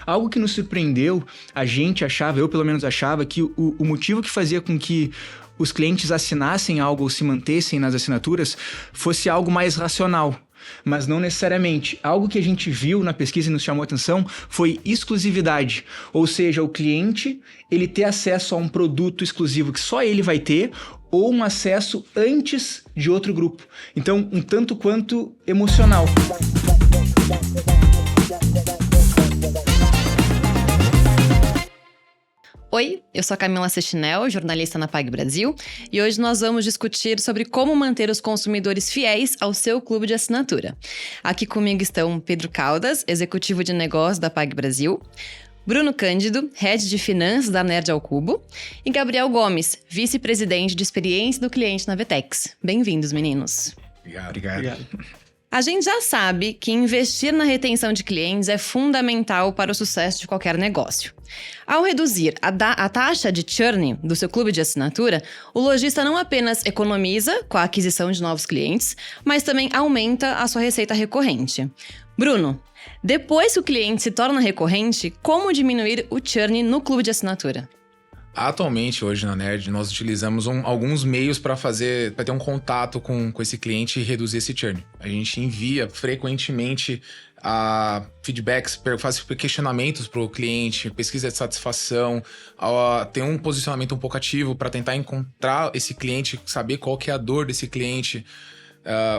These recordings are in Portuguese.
Algo que nos surpreendeu, a gente achava, eu pelo menos achava, que o motivo que fazia com que os clientes assinassem algo ou se mantessem nas assinaturas fosse algo mais racional. Mas não necessariamente. Algo que a gente viu na pesquisa e nos chamou a atenção foi exclusividade. Ou seja, o cliente ele ter acesso a um produto exclusivo que só ele vai ter ou um acesso antes de outro grupo. Então, um tanto quanto emocional. Oi, eu sou a Camila Sechinel, jornalista na PagBrasil, e hoje nós vamos discutir sobre como manter os consumidores fiéis ao seu clube de assinatura. Aqui comigo estão Pedro Caldas, executivo de negócios da PagBrasil, Bruno Cândido, head de finanças da Nerd ao Cubo, e Gabriel Gomes, vice-presidente de experiência do cliente na Vetex. Bem-vindos, meninos. Obrigado. A gente já sabe que investir na retenção de clientes é fundamental para o sucesso de qualquer negócio. Ao reduzir a taxa de churn do seu clube de assinatura, o lojista não apenas economiza com a aquisição de novos clientes, mas também aumenta a sua receita recorrente. Bruno, depois que o cliente se torna recorrente, como diminuir o churn no clube de assinatura? Atualmente, hoje na Nerd, nós utilizamos alguns meios para ter um contato com esse cliente e reduzir esse churn. A gente envia frequentemente feedbacks, faz questionamentos para o cliente, pesquisa de satisfação, tem um posicionamento um pouco ativo para tentar encontrar esse cliente, saber qual que é a dor desse cliente.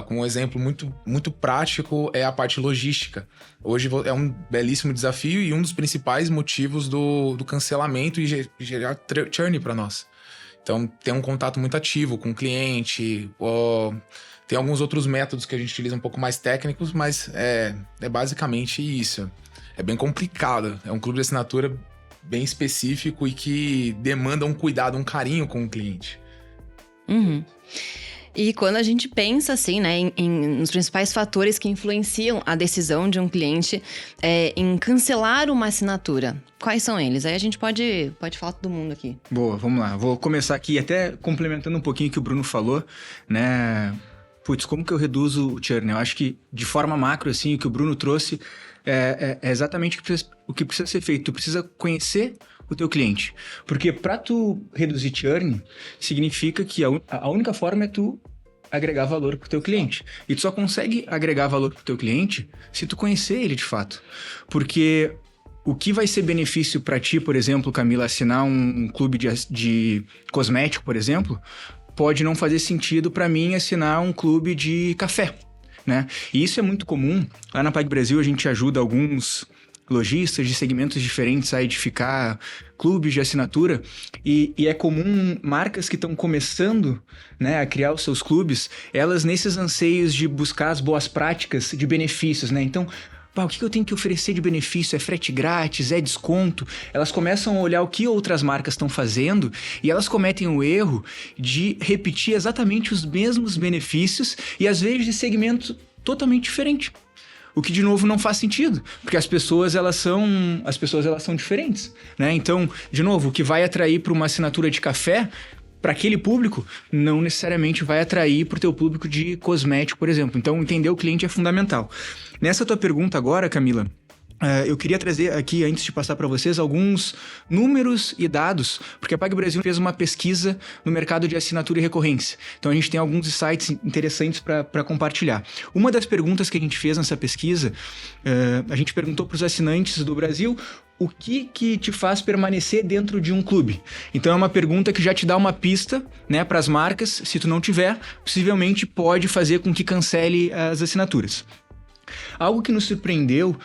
Com um exemplo muito prático é a parte logística. Hoje é um belíssimo desafio e um dos principais motivos do cancelamento e gerar churn para nós. Então, tem um contato muito ativo com o cliente, tem alguns outros métodos que a gente utiliza um pouco mais técnicos, mas é basicamente isso. É bem complicado, é um clube de assinatura bem específico e que demanda um cuidado, um carinho com o cliente. Uhum. E quando a gente pensa, assim, né, nos principais fatores que influenciam a decisão de um cliente em cancelar uma assinatura, quais são eles? Aí a gente pode falar todo mundo aqui. Boa, vamos lá. Vou começar aqui até complementando um pouquinho o que o Bruno falou, né? Como que eu reduzo o churn? Eu acho que, de forma macro, assim, o que o Bruno trouxe é exatamente o que precisa ser feito. Tu precisa conhecer o teu cliente. Porque para tu reduzir churn, significa que a única forma é tu agregar valor pro teu cliente. E tu só consegue agregar valor pro teu cliente se tu conhecer ele de fato. Porque o que vai ser benefício para ti, por exemplo, Camila, assinar um clube de cosmético, por exemplo, pode não fazer sentido para mim assinar um clube de café, né? E isso é muito comum. Lá na PagBrasil a gente ajuda alguns lojistas de segmentos diferentes a edificar clubes de assinatura e é comum marcas que estão começando, né, a criar os seus clubes, elas nesses anseios de buscar as boas práticas de benefícios, né? Então, o que eu tenho que oferecer de benefício? É frete grátis? É desconto? Elas começam a olhar o que outras marcas estão fazendo e elas cometem o erro de repetir exatamente os mesmos benefícios e às vezes de segmento totalmente diferente. O que, de novo, não faz sentido, porque as pessoas elas são diferentes, né? Então, de novo, o que vai atrair para uma assinatura de café, para aquele público, não necessariamente vai atrair para o teu público de cosmético, por exemplo. Então, entender o cliente é fundamental. Nessa tua pergunta agora, Camila, eu queria trazer aqui, antes de passar para vocês, alguns números e dados, porque a PagBrasil fez uma pesquisa no mercado de assinatura e recorrência. Então, a gente tem alguns insights interessantes para compartilhar. Uma das perguntas que a gente fez nessa pesquisa, a gente perguntou para os assinantes do Brasil o que te faz permanecer dentro de um clube. Então, é uma pergunta que já te dá uma pista, né, para as marcas. Se tu não tiver, possivelmente pode fazer com que cancele as assinaturas. Algo que nos surpreendeu,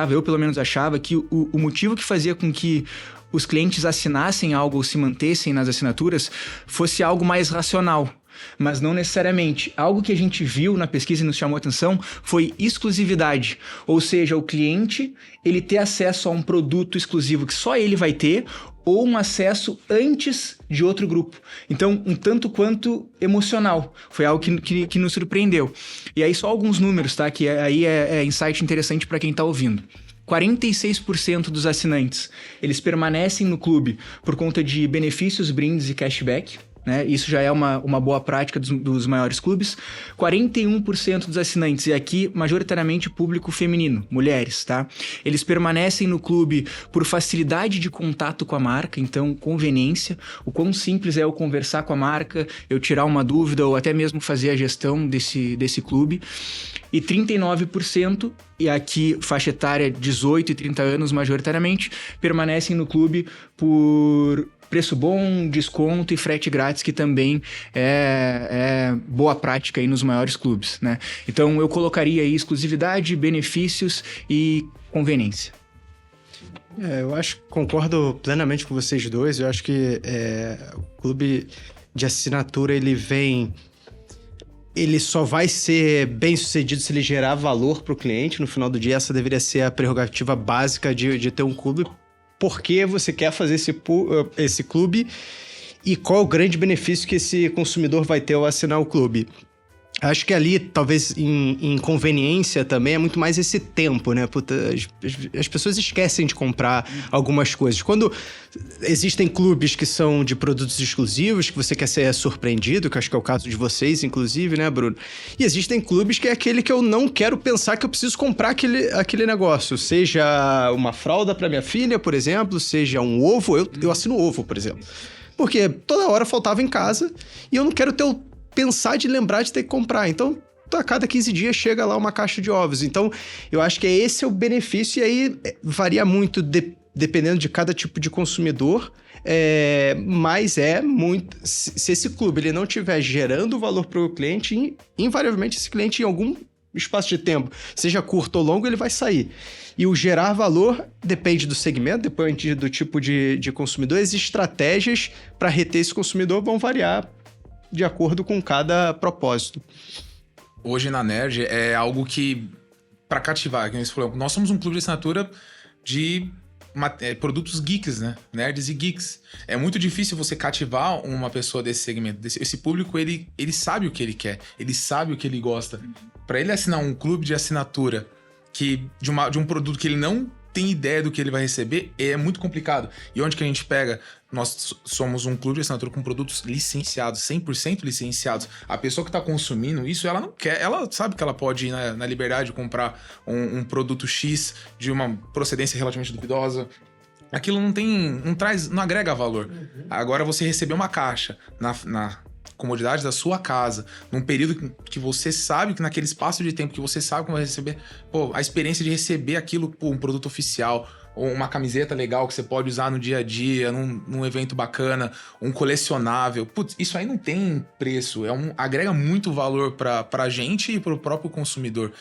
eu pelo menos achava, que o motivo que fazia com que os clientes assinassem algo ou se mantessem nas assinaturas fosse algo mais racional. Mas não necessariamente. Algo que a gente viu na pesquisa e nos chamou a atenção foi exclusividade. Ou seja, o cliente ele ter acesso a um produto exclusivo que só ele vai ter ou um acesso antes de outro grupo. Então, um tanto quanto emocional. Foi algo que nos surpreendeu. E aí só alguns números, tá? Que aí é insight interessante para quem está ouvindo. 46% dos assinantes, eles permanecem no clube por conta de benefícios, brindes e cashback. né? Isso já é uma boa prática dos maiores clubes. 41% dos assinantes, e aqui majoritariamente público feminino, mulheres, tá? Eles permanecem no clube por facilidade de contato com a marca, então conveniência. O quão simples é eu conversar com a marca, eu tirar uma dúvida ou até mesmo fazer a gestão desse clube. E 39%, e aqui faixa etária 18 e 30 anos majoritariamente, permanecem no clube por preço bom, desconto e frete grátis, que também é boa prática aí nos maiores clubes, né? Então eu colocaria aí exclusividade, benefícios e conveniência. Eu acho que concordo plenamente com vocês dois. Eu acho que o clube de assinatura, ele só vai ser bem sucedido se ele gerar valor para o cliente. No final do dia, essa deveria ser a prerrogativa básica de ter um clube. Por que você quer fazer esse clube e qual o grande benefício que esse consumidor vai ter ao assinar o clube? Acho que ali, talvez, em conveniência também, é muito mais esse tempo, né? Puta, as pessoas esquecem de comprar algumas coisas. Quando existem clubes que são de produtos exclusivos, que você quer ser surpreendido, que acho que é o caso de vocês, inclusive, né, Bruno? E existem clubes que é aquele que eu não quero pensar que eu preciso comprar aquele negócio. Seja uma fralda para minha filha, por exemplo, seja um ovo. Eu assino ovo, por exemplo. Porque toda hora faltava em casa e eu não quero pensar de lembrar de ter que comprar. Então, a cada 15 dias chega lá uma caixa de ovos. Então, eu acho que esse é o benefício, e aí varia muito dependendo de cada tipo de consumidor, mas muito... Se esse clube ele não estiver gerando valor para o cliente, invariavelmente esse cliente, em algum espaço de tempo, seja curto ou longo, ele vai sair. E o gerar valor depende do segmento, depende do tipo de consumidor. As estratégias para reter esse consumidor vão variar de acordo com cada propósito. Hoje na Nerd é algo que, para cativar, que nós somos um clube de assinatura de produtos geeks, né? Nerds e geeks. É muito difícil você cativar uma pessoa desse segmento. Esse público, ele sabe o que ele quer, ele sabe o que ele gosta. Para ele assinar um clube de assinatura de um produto que ele não tem ideia do que ele vai receber, é muito complicado. E onde que a gente pega? Nós somos um clube de assinatura com produtos licenciados, 100% licenciados. A pessoa que está consumindo isso, ela não quer, ela sabe que ela pode ir na liberdade de comprar um produto X de uma procedência relativamente duvidosa. Aquilo não agrega valor. Agora você receber uma caixa na comodidade da sua casa, num período que você sabe, que naquele espaço de tempo que você sabe que vai receber, a experiência de receber aquilo, um produto oficial, ou uma camiseta legal que você pode usar no dia a dia, num evento bacana, um colecionável. Putz, isso aí não tem preço, agrega muito valor pra gente e pro próprio consumidor.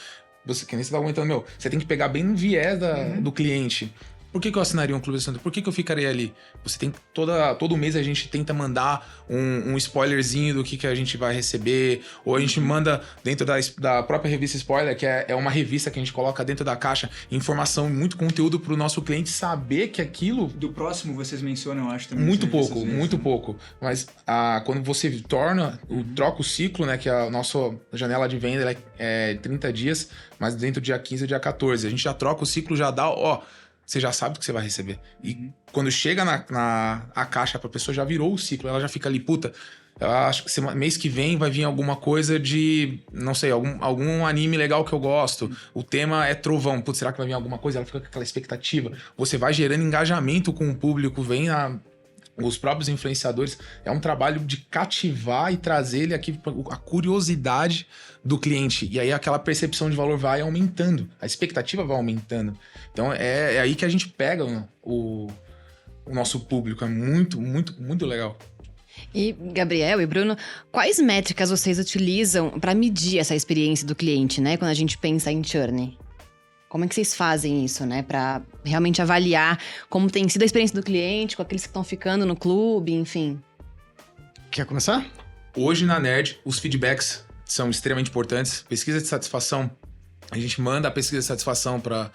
Que nem você tá comentando, você tem que pegar bem no viés do cliente. Por que eu assinaria um clube de assinatura? Por que eu ficaria ali? Você tem todo mês a gente tenta mandar um spoilerzinho do que a gente vai receber, ou a gente manda dentro da própria revista Spoiler, que é uma revista que a gente coloca dentro da caixa, informação, muito conteúdo pro nosso cliente saber que aquilo... Do próximo vocês mencionam, eu acho, também. Muito pouco. Mas quando você troca o ciclo, né, que a nossa janela de venda é 30 dias, mas dentro do dia 15 e dia 14. A gente já troca o ciclo, já dá, você já sabe o que você vai receber. E quando chega a caixa pra pessoa, já virou o ciclo. Ela já fica ali, eu acho que mês que vem vai vir alguma coisa de, não sei, algum anime legal que eu gosto. O tema é trovão. Será que vai vir alguma coisa? Ela fica com aquela expectativa. Você vai gerando engajamento com o público, os próprios influenciadores. É um trabalho de cativar e trazer ele aqui, a curiosidade do cliente. E aí aquela percepção de valor vai aumentando. A expectativa vai aumentando. Então é aí que a gente pega o nosso público. É muito, muito, muito legal. E, Gabriel e Bruno, quais métricas vocês utilizam para medir essa experiência do cliente, né? Quando a gente pensa em churn? Como é que vocês fazem isso, né? Para realmente avaliar como tem sido a experiência do cliente, com aqueles que estão ficando no clube, enfim. Quer começar? Hoje na Nerd, os feedbacks são extremamente importantes. Pesquisa de satisfação, a gente manda a pesquisa de satisfação para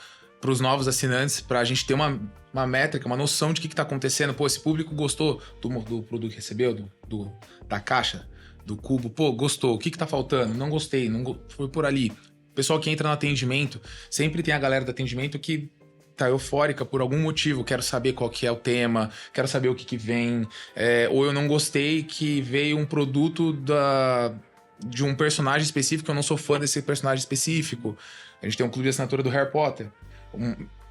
os novos assinantes, para a gente ter uma métrica, uma noção de o que está acontecendo. Esse público gostou do produto que recebeu, da caixa, do cubo. Gostou. O que está faltando? Não gostei, não foi por ali. O pessoal que entra no atendimento, sempre tem a galera do atendimento que tá eufórica por algum motivo, quero saber qual que é o tema, quero saber o que vem, ou eu não gostei que veio um produto de um personagem específico, eu não sou fã desse personagem específico. A gente tem um clube de assinatura do Harry Potter.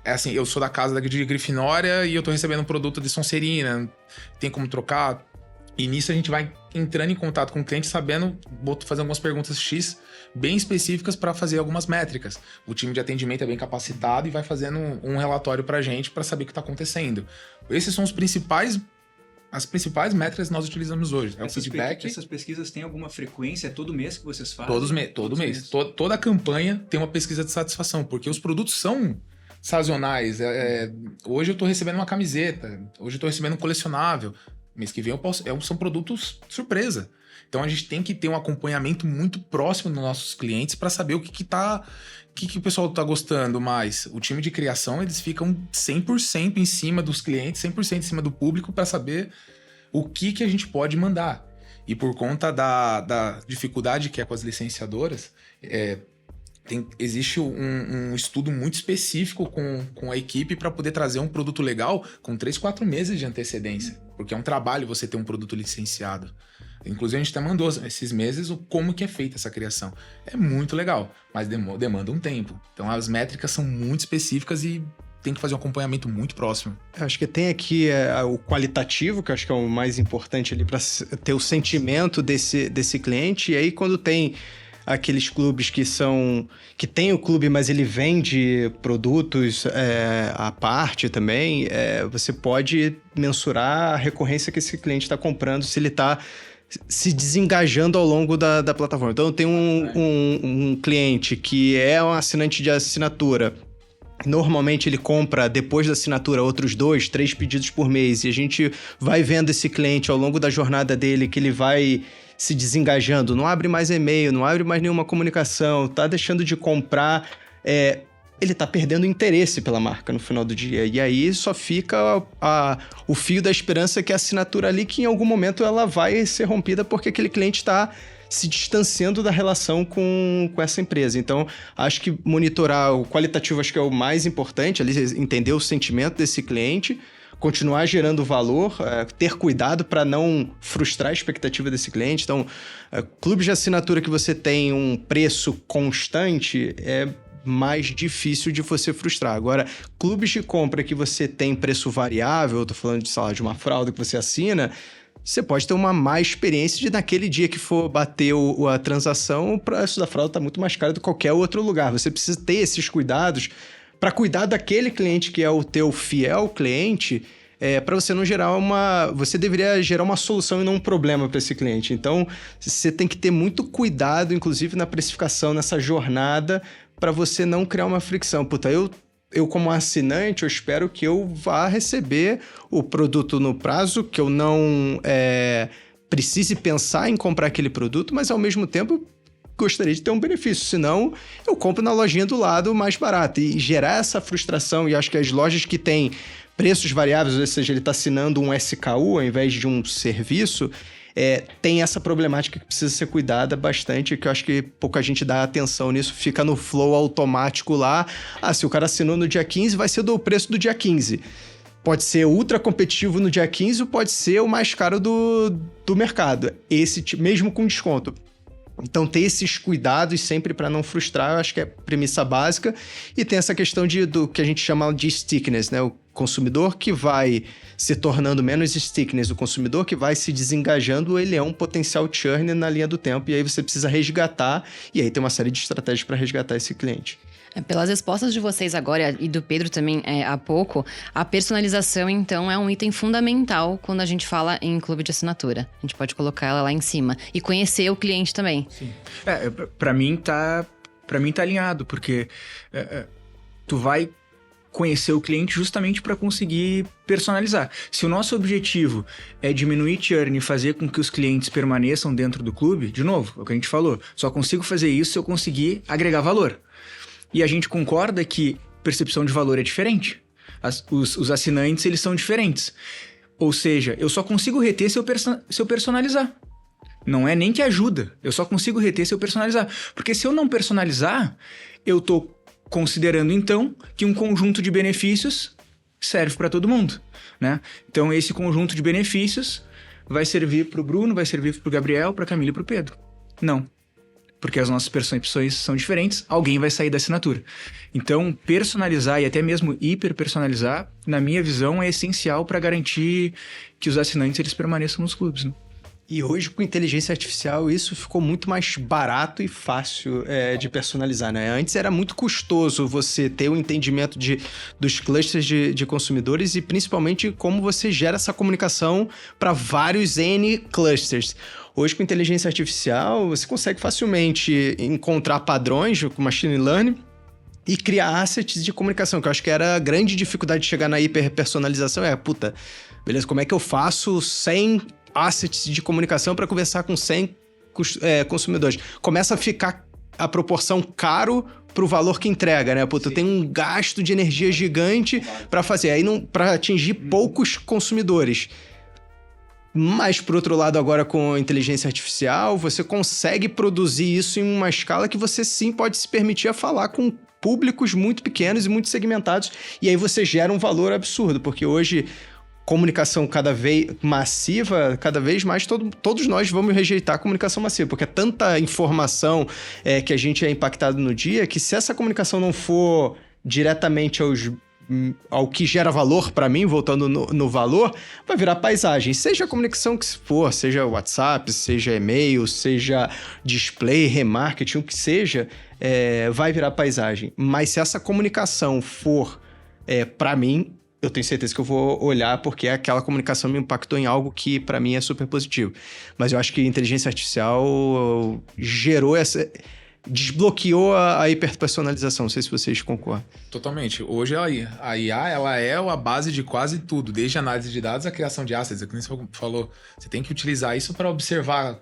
É assim, eu sou da casa de Grifinória e eu tô recebendo um produto de Sonserina, tem como trocar? E nisso a gente vai entrando em contato com o cliente, sabendo, fazer algumas perguntas X bem específicas para fazer algumas métricas. O time de atendimento é bem capacitado e vai fazendo um relatório pra gente para saber o que tá acontecendo. Esses são as principais métricas que nós utilizamos hoje. É o feedback. Essas pesquisas têm alguma frequência? É todo mês que vocês fazem? Todo mês. Toda a campanha tem uma pesquisa de satisfação, porque os produtos são sazonais. Hoje eu tô recebendo uma camiseta, hoje eu tô recebendo um colecionável. Mês que vem são produtos surpresa. Então a gente tem que ter um acompanhamento muito próximo dos nossos clientes para saber o que o pessoal tá gostando mais. O time de criação, eles ficam 100% em cima dos clientes, 100% em cima do público para saber o que a gente pode mandar. E por conta da dificuldade que é com as licenciadoras, existe um estudo muito específico com a equipe para poder trazer um produto legal com 3-4 meses de antecedência. Porque é um trabalho você ter um produto licenciado. Inclusive, a gente até mandou esses meses como que é feita essa criação. É muito legal, mas demanda um tempo. Então, as métricas são muito específicas e tem que fazer um acompanhamento muito próximo. Eu acho que tem aqui o qualitativo, que eu acho que é o mais importante ali para ter o sentimento desse cliente. E aí, quando tem aqueles clubes que tem o clube, mas ele vende produtos à parte também, você pode mensurar a recorrência que esse cliente está comprando, se ele está se desengajando ao longo da plataforma. Então, tem um cliente que é um assinante de assinatura. Normalmente ele compra, depois da assinatura, outros 2, 3 pedidos por mês. E a gente vai vendo esse cliente ao longo da jornada dele, que ele vai se desengajando, não abre mais e-mail, não abre mais nenhuma comunicação, tá deixando de comprar, ele tá perdendo interesse pela marca no final do dia. E aí só fica o fio da esperança, que é a assinatura ali, que em algum momento ela vai ser rompida porque aquele cliente está se distanciando da relação com essa empresa. Então, acho que monitorar o qualitativo acho que é o mais importante, ali entender o sentimento desse cliente, continuar gerando valor, ter cuidado para não frustrar a expectativa desse cliente. Então, clubes de assinatura que você tem um preço constante é mais difícil de você frustrar. Agora, clubes de compra que você tem preço variável, eu tô falando de, sei lá, de uma fralda que você assina, você pode ter uma má experiência de naquele dia que for bater a transação, o preço da fralda tá muito mais caro do que qualquer outro lugar. Você precisa ter esses cuidados para cuidar daquele cliente que é o teu fiel cliente, para você não gerar você deveria gerar uma solução e não um problema para esse cliente. Então, você tem que ter muito cuidado, inclusive na precificação, nessa jornada, para você não criar uma fricção. Puta, eu como assinante, eu espero que eu vá receber o produto no prazo, que eu não precise pensar em comprar aquele produto, mas ao mesmo tempo gostaria de ter um benefício, senão eu compro na lojinha do lado mais barato. E gerar essa frustração, e acho que as lojas que têm preços variáveis, ou seja, ele está assinando um SKU ao invés de um serviço, tem essa problemática que precisa ser cuidada bastante, que eu acho que pouca gente dá atenção nisso, fica no flow automático lá. Se o cara assinou no dia 15, vai ser do preço do dia 15. Pode ser ultra competitivo no dia 15 ou pode ser o mais caro do mercado, mesmo com desconto. Então, ter esses cuidados sempre para não frustrar, eu acho que é a premissa básica. E tem essa questão do que a gente chama de stickiness, né? O consumidor que vai se tornando menos stickiness, o consumidor que vai se desengajando, ele é um potencial churn na linha do tempo. E aí você precisa resgatar, e aí tem uma série de estratégias para resgatar esse cliente. Pelas respostas de vocês agora e do Pedro também há pouco, a personalização, então, é um item fundamental quando a gente fala em clube de assinatura. A gente pode colocar ela lá em cima. E conhecer o cliente também. Sim. Pra mim tá alinhado, porque tu vai conhecer o cliente justamente para conseguir personalizar. Se o nosso objetivo é diminuir churn e fazer com que os clientes permaneçam dentro do clube, de novo, é o que a gente falou, só consigo fazer isso se eu conseguir agregar valor. E a gente concorda que percepção de valor é diferente. Os assinantes, eles são diferentes. Ou seja, eu só consigo reter se eu personalizar. Não é nem que ajuda. Eu só consigo reter se eu personalizar. Porque se eu não personalizar, eu tô considerando então que um conjunto de benefícios serve para todo mundo, né? Então esse conjunto de benefícios vai servir para o Bruno, vai servir para o Gabriel, para a Camila e para o Pedro. Não. Porque as nossas percepções são diferentes, alguém vai sair da assinatura. Então, personalizar e até mesmo hiperpersonalizar, na minha visão, é essencial para garantir que os assinantes eles permaneçam nos clubes, né? E hoje, com inteligência artificial, isso ficou muito mais barato e fácil de personalizar, né? Antes era muito custoso você ter o entendimento dos clusters de consumidores e principalmente como você gera essa comunicação para vários N clusters. Hoje, com inteligência artificial, você consegue facilmente encontrar padrões com machine learning e criar assets de comunicação, que eu acho que era a grande dificuldade de chegar na hiperpersonalização. Beleza, como é que eu faço 100 assets de comunicação para conversar com 100 consumidores? Começa a ficar a proporção caro para o valor que entrega, né? Eu tenho um gasto de energia gigante para fazer, aí para atingir poucos consumidores. Mas, por outro lado, agora com a inteligência artificial, você consegue produzir isso em uma escala que você sim pode se permitir a falar com públicos muito pequenos e muito segmentados, e aí você gera um valor absurdo, porque hoje, comunicação cada vez massiva, cada vez mais todos nós vamos rejeitar a comunicação massiva, porque é tanta informação que a gente é impactado no dia, que se essa comunicação não for diretamente ao que gera valor para mim, voltando no valor, vai virar paisagem. Seja a comunicação que for, seja WhatsApp, seja e-mail, seja display, remarketing, o que seja, vai virar paisagem. Mas se essa comunicação for para mim, eu tenho certeza que eu vou olhar porque aquela comunicação me impactou em algo que para mim é super positivo. Mas eu acho que a inteligência artificial desbloqueou a hiperpersonalização. Não sei se vocês concordam. Totalmente. Hoje a IA ela é a base de quase tudo, desde a análise de dados à criação de assets. Como você falou, você tem que utilizar isso para observar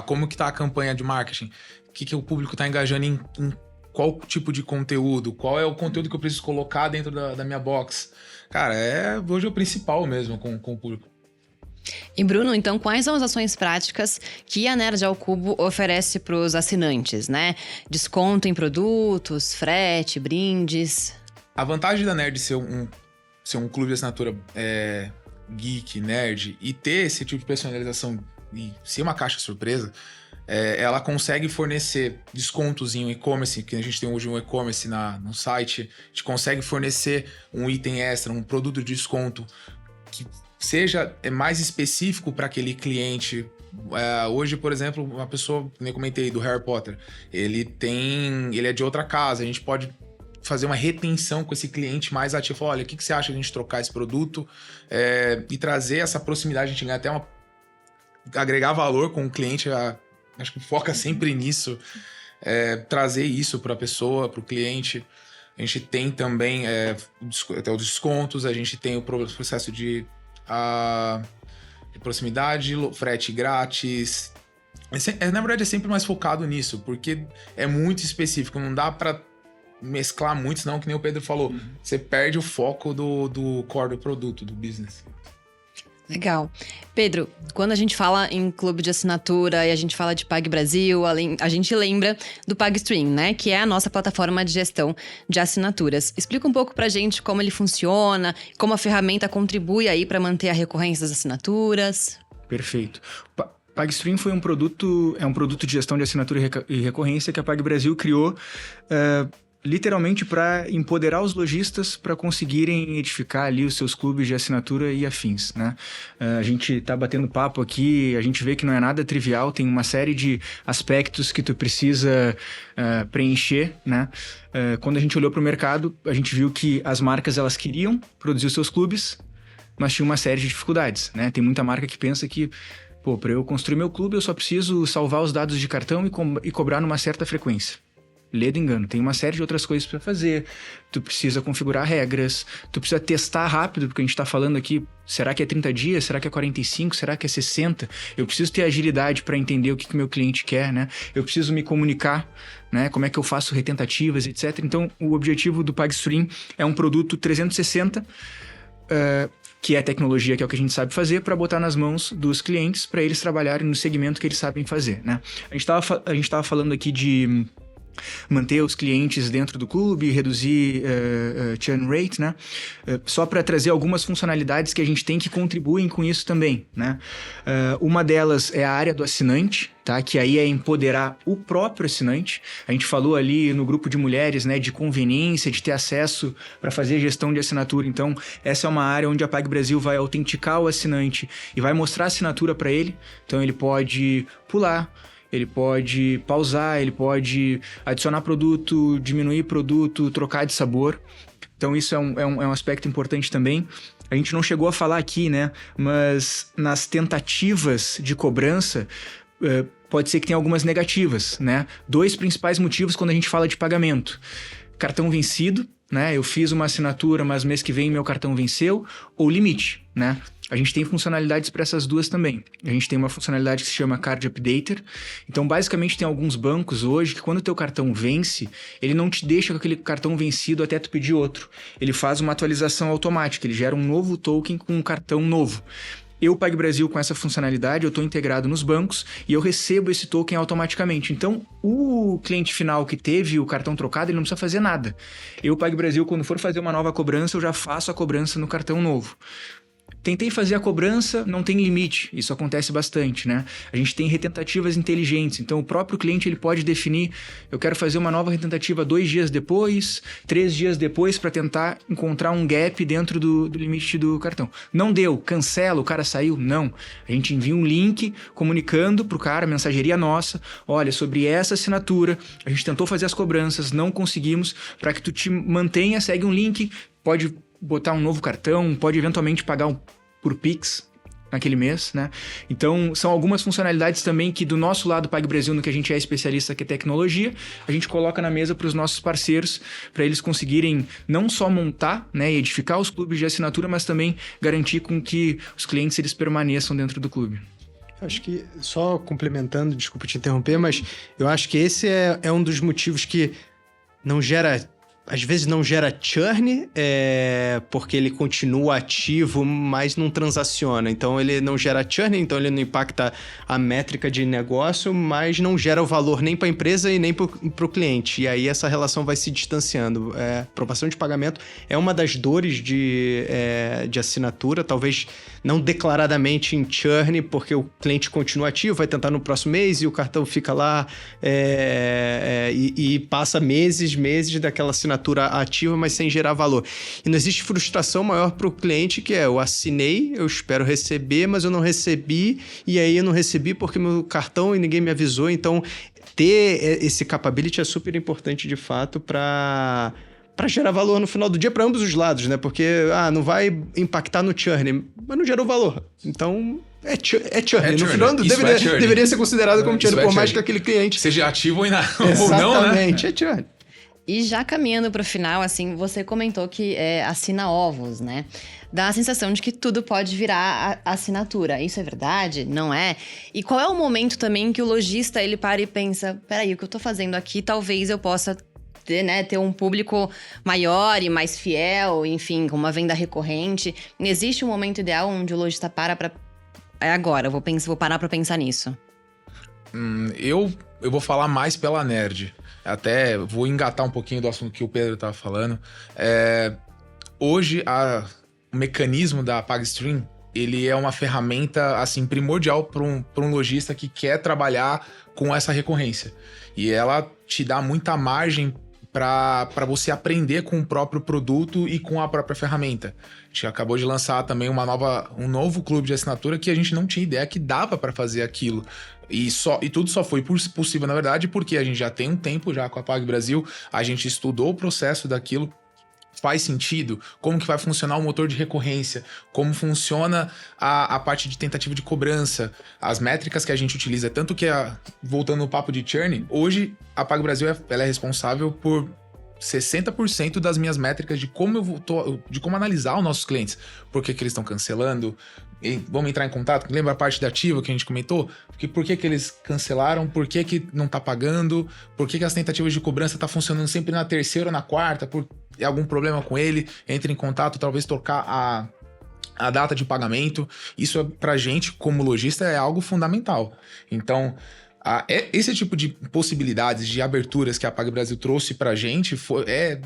como que está a campanha de marketing, o que o público está engajando em qual tipo de conteúdo, qual é o conteúdo que eu preciso colocar dentro da minha box. Cara, hoje é o principal mesmo com o público. E Bruno, então quais são as ações práticas que a Nerd ao Cubo oferece para os assinantes, né? Desconto em produtos, frete, brindes. A vantagem da Nerd ser um clube de assinatura geek, nerd, e ter esse tipo de personalização e ser uma caixa surpresa, ela consegue fornecer descontos em um e-commerce, que a gente tem hoje um e-commerce no site, a gente consegue fornecer um item extra, um produto de desconto que seja mais específico para aquele cliente. Hoje, por exemplo, uma pessoa, como eu comentei, do Harry Potter, ele é de outra casa, a gente pode fazer uma retenção com esse cliente mais ativo. Olha, o que você acha de a gente trocar esse produto e trazer essa proximidade, a gente ganha até agregar valor com o cliente, acho que foca sempre nisso, trazer isso para a pessoa, para o cliente. A gente tem também até os descontos, a gente tem o processo de proximidade, frete grátis. Na verdade, é sempre mais focado nisso, porque é muito específico, não dá para mesclar muito, senão, que nem o Pedro falou, você perde o foco do core do produto, do business. Legal. Pedro, quando a gente fala em clube de assinatura e a gente fala de PagBrasil, a gente lembra do PagStream, né? Que é a nossa plataforma de gestão de assinaturas. Explica um pouco pra gente como ele funciona, como a ferramenta contribui aí para manter a recorrência das assinaturas. Perfeito. PagStream é um produto de gestão de assinatura e recorrência que a PagBrasil criou literalmente para empoderar os lojistas para conseguirem edificar ali os seus clubes de assinatura e afins, né? A gente tá batendo papo aqui, a gente vê que não é nada trivial, tem uma série de aspectos que tu precisa preencher, né? Quando a gente olhou para o mercado, a gente viu que as marcas elas queriam produzir os seus clubes, mas tinha uma série de dificuldades, né? Tem muita marca que pensa que para eu construir meu clube eu só preciso salvar os dados de cartão e cobrar numa certa frequência. Lê do engano, tem uma série de outras coisas para fazer, tu precisa configurar regras, tu precisa testar rápido, porque a gente tá falando aqui, será que é 30 dias, será que é 45, será que é 60? Eu preciso ter agilidade para entender o que meu cliente quer, né? Eu preciso me comunicar, né? Como é que eu faço retentativas, etc. Então, o objetivo do PagStream é um produto 360, que é tecnologia, que é o que a gente sabe fazer, para botar nas mãos dos clientes, para eles trabalharem no segmento que eles sabem fazer, né? A gente tava falando aqui de manter os clientes dentro do clube, reduzir churn rate, né? Só para trazer algumas funcionalidades que a gente tem que contribuem com isso também, né? Uma delas é a área do assinante, tá? Que aí é empoderar o próprio assinante. A gente falou ali no grupo de mulheres, né, de conveniência, de ter acesso para fazer gestão de assinatura. Então, essa é uma área onde a PagBrasil vai autenticar o assinante e vai mostrar a assinatura para ele. Então, ele pode pular, ele pode pausar, ele pode adicionar produto, diminuir produto, trocar de sabor. Então, isso é um aspecto importante também. A gente não chegou a falar aqui, né? Mas nas tentativas de cobrança, pode ser que tenha algumas negativas, né? 2 principais motivos quando a gente fala de pagamento. Cartão vencido, né? Eu fiz uma assinatura, mas mês que vem meu cartão venceu. Ou limite, né? A gente tem funcionalidades para essas duas também. A gente tem uma funcionalidade que se chama Card Updater. Então, basicamente, tem alguns bancos hoje que quando o teu cartão vence, ele não te deixa com aquele cartão vencido até tu pedir outro. Ele faz uma atualização automática, ele gera um novo token com um cartão novo. Eu, PagBrasil, com essa funcionalidade, eu estou integrado nos bancos e eu recebo esse token automaticamente. Então, o cliente final que teve o cartão trocado, ele não precisa fazer nada. Eu, PagBrasil, quando for fazer uma nova cobrança, eu já faço a cobrança no cartão novo. Tentei fazer a cobrança, não tem limite. Isso acontece bastante, né? A gente tem retentativas inteligentes. Então, o próprio cliente ele pode definir, eu quero fazer uma nova retentativa 2 dias depois, 3 dias depois, para tentar encontrar um gap dentro do limite do cartão. Não deu, cancela, o cara saiu? Não. A gente envia um link comunicando pro cara, mensageria nossa, olha, sobre essa assinatura, a gente tentou fazer as cobranças, não conseguimos, para que tu te mantenha, segue um link, pode botar um novo cartão, pode eventualmente pagar por Pix naquele mês, né? Então, são algumas funcionalidades também que do nosso lado PagBrasil, no que a gente é especialista, que é tecnologia, a gente coloca na mesa para os nossos parceiros, para eles conseguirem não só montar, né, e edificar os clubes de assinatura, mas também garantir com que os clientes eles permaneçam dentro do clube. Acho que, só complementando, desculpa te interromper, mas eu acho que esse é um dos motivos que não gera... Às vezes não gera churn, porque ele continua ativo, mas não transaciona. Então, ele não gera churn, então ele não impacta a métrica de negócio, mas não gera o valor nem para a empresa e nem para o cliente. E aí, essa relação vai se distanciando. Aprovação de pagamento é uma das dores de assinatura, talvez não declaradamente em churn, porque o cliente continua ativo, vai tentar no próximo mês e o cartão fica lá e passa meses daquela assinatura ativa, mas sem gerar valor. E não existe frustração maior para o cliente, que eu assinei, eu espero receber, mas eu não recebi, e aí eu não recebi porque meu cartão e ninguém me avisou. Então, ter esse capability é super importante, de fato, para gerar valor no final do dia para ambos os lados, né? Porque, não vai impactar no churn, mas não gerou valor. Então... É churn. No final deveria ser considerado como churn, por mais que aquele cliente... seja ativo ou não, né? Exatamente, é churn. E já caminhando para o final, assim, você comentou que assina ovos, né? Dá a sensação de que tudo pode virar assinatura. Isso é verdade? Não é? E qual é o momento também que o lojista, ele para e pensa, peraí, o que eu tô fazendo aqui, talvez eu possa ter um público maior e mais fiel, enfim, com uma venda recorrente. Existe um momento ideal onde o lojista para agora, eu vou parar para pensar nisso. Eu vou falar mais pela Nerd. Até vou engatar um pouquinho do assunto que o Pedro estava falando. Hoje, o mecanismo da PagStream, ele é uma ferramenta assim, primordial para um lojista que quer trabalhar com essa recorrência. E ela te dá muita margem para você aprender com o próprio produto e com a própria ferramenta. A gente acabou de lançar também um novo clube de assinatura que a gente não tinha ideia que dava para fazer aquilo. E tudo só foi possível, na verdade, porque a gente já tem um tempo já com a PagBrasil, a gente estudou o processo daquilo, faz sentido, como que vai funcionar o motor de recorrência, como funciona a parte de tentativa de cobrança, as métricas que a gente utiliza, tanto que, voltando no papo de churn, hoje a PagBrasil ela é responsável por 60% das minhas métricas de como de como analisar os nossos clientes, por que eles estão cancelando, e vamos entrar em contato, lembra a parte da ativa que a gente comentou? Por que eles cancelaram, por que não tá pagando, por que as tentativas de cobrança tá funcionando sempre na terceira ou na quarta, algum problema com ele, entre em contato, talvez trocar a data de pagamento. Isso pra gente, como lojista, é algo fundamental. Então, Esse tipo de possibilidades, de aberturas que a PagBrasil trouxe pra gente é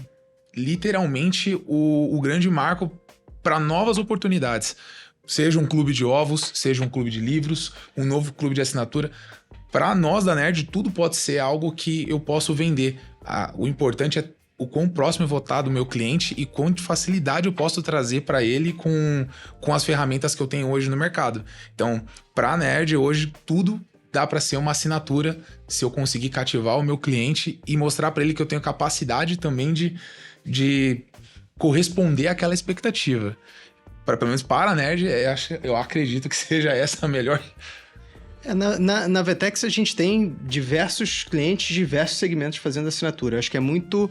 literalmente o grande marco para novas oportunidades. Seja um clube de ovos, seja um clube de livros, um novo clube de assinatura. Para nós da Nerd, tudo pode ser algo que eu posso vender. O importante é o quão próximo eu vou estar do meu cliente e quão de facilidade eu posso trazer para ele com as ferramentas que eu tenho hoje no mercado. Então, para a Nerd, hoje, tudo dá para ser uma assinatura se eu conseguir cativar o meu cliente e mostrar para ele que eu tenho capacidade também de corresponder àquela expectativa. Pelo menos para a Nerd, eu acredito que seja essa a melhor. Na Vetex a gente tem diversos clientes, diversos segmentos fazendo assinatura. Acho que é muito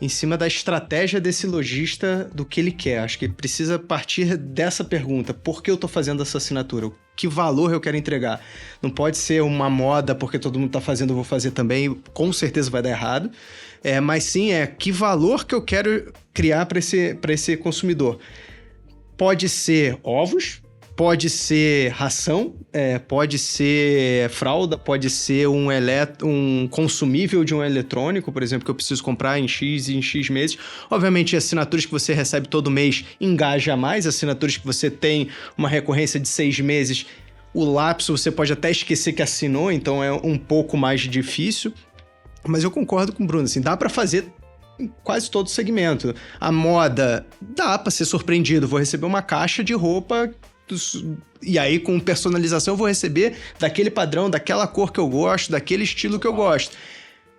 em cima da estratégia desse lojista, do que ele quer. Acho que precisa partir dessa pergunta. Por que eu estou fazendo essa assinatura? Que valor eu quero entregar? Não pode ser uma moda porque todo mundo está fazendo, eu vou fazer também. Com certeza vai dar errado. Mas sim, que valor que eu quero criar para esse consumidor. Pode ser ovos, pode ser ração, pode ser fralda, pode ser um consumível de um eletrônico, por exemplo, que eu preciso comprar em X e em X meses. Obviamente, assinaturas que você recebe todo mês engaja mais, assinaturas que você tem uma recorrência de 6 meses, o lapso você pode até esquecer que assinou, então é um pouco mais difícil. Mas eu concordo com o Bruno, assim, dá para fazer em quase todo segmento. A moda, dá para ser surpreendido, vou receber uma caixa de roupa e aí com personalização eu vou receber daquele padrão, daquela cor que eu gosto, daquele estilo que eu gosto.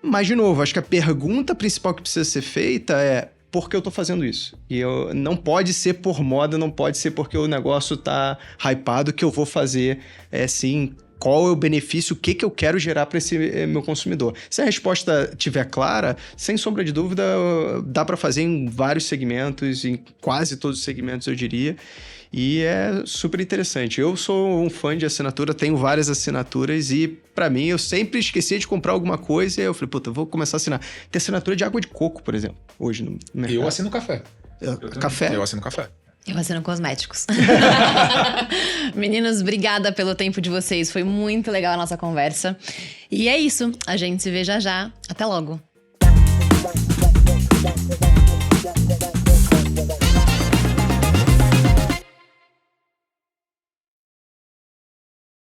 Mas, de novo, acho que a pergunta principal que precisa ser feita é: por que eu tô fazendo isso? E não pode ser por moda, não pode ser porque o negócio tá hypado que eu vou fazer, sim, qual é o benefício, o que eu quero gerar para esse meu consumidor. Se a resposta estiver clara, sem sombra de dúvida, dá para fazer em vários segmentos, em quase todos os segmentos, eu diria. E é super interessante. Eu sou um fã de assinatura, tenho várias assinaturas e, para mim, eu sempre esquecia de comprar alguma coisa e eu falei, puta, vou começar a assinar. Tem assinatura de água de coco, por exemplo, hoje no mercado. Eu assino café. Café? Eu assino café. Eu assino cosméticos. Meninos, obrigada pelo tempo de vocês. Foi muito legal a nossa conversa. E é isso. A gente se vê já já. Até logo.